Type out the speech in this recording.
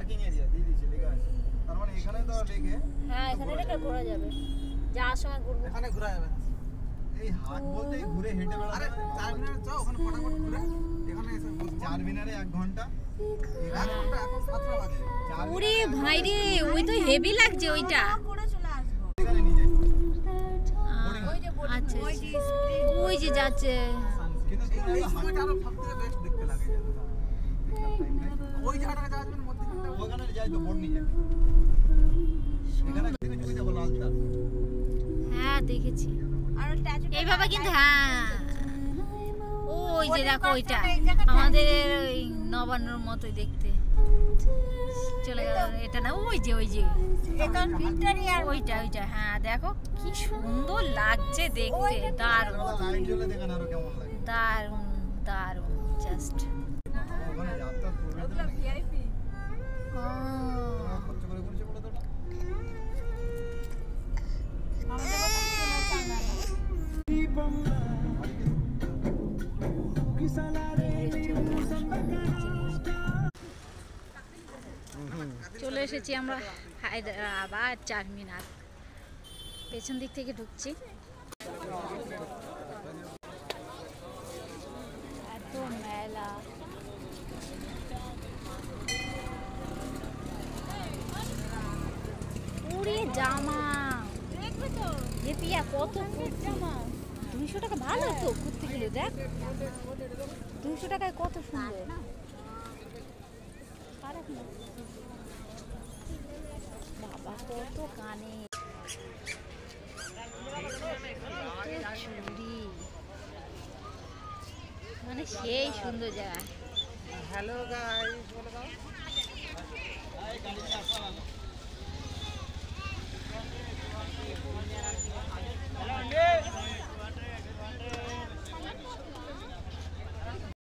Parking area দিয়ে দিয়েছে লেখা আছে। তার মানে এখানে তো রেখে হ্যাঁ এখানে রেখে ঘোরা যাবে, যাওয়ার সময় ঘুরবো। এখানে ঘোরা যাবে না। এই হাট বলতে ঘুরে হেঁটে বেড়াতে। আরে 4 মিনিট যাও ওখানে ফটাফট ঘুরে এখানে এসে 4 মিনিটে 1 ঘন্টা। এখন 7টা বাজে। ওরে ভাই রে, ওই তো হেভি লাগছে ওইটা। করে চলে আসবো। এখানে নিয়ে যাই। আচ্ছা ওই যে যাচ্ছে। কিন্তু এই সময়টা আরো সবথেকে বেস্ট দেখতে লাগে। ওই জায়গাটা যাওয়ার জন্য মধ্যখানটা ওখানে যাই তো বোর্ড নিয়ে যাই। এখানে থেকে চলে যাবো লালটা। হ্যাঁ দেখেছি আর স্ট্যাচু এইভাবে কিন্তু। হ্যাঁ ওই যে দেখো ওইটা আমাদের ওই নবান্নর মতোই দেখতে চলে গেল। এটা না ওই যে এখন ভিক্টোরিয়া ওইটা হ্যাঁ দেখো কি সুন্দর লাগছে দেখতে। দারুণ লাইট জ্বলে দেখেন আরো কেমন লাগে। দারুণ দারুণ জাস্ট। ওখানে যাত্রা প্রোগ্রাম ভিআইপি খরচ করে করেছে বলে তো ওটা। আমাদের কথা শোনা চায় না। চলে এসেছি আমরা হায়দ্রাবাদ চারমিনার। পেছন দিক থেকে ঢুকছি। এত মেলা, পুরি জামা দেখবে তো হেপিয়া কত জামা। 200 টাকা ভালো তো কুর্তি গুলো, দেখ 200 টাকায় কত সুন্দর। খারাপ না বাবা, কত কানে চুড়ি, মানে সেই সুন্দর জায়গা। হ্যালো গাইস বলে দাও। হ্যালো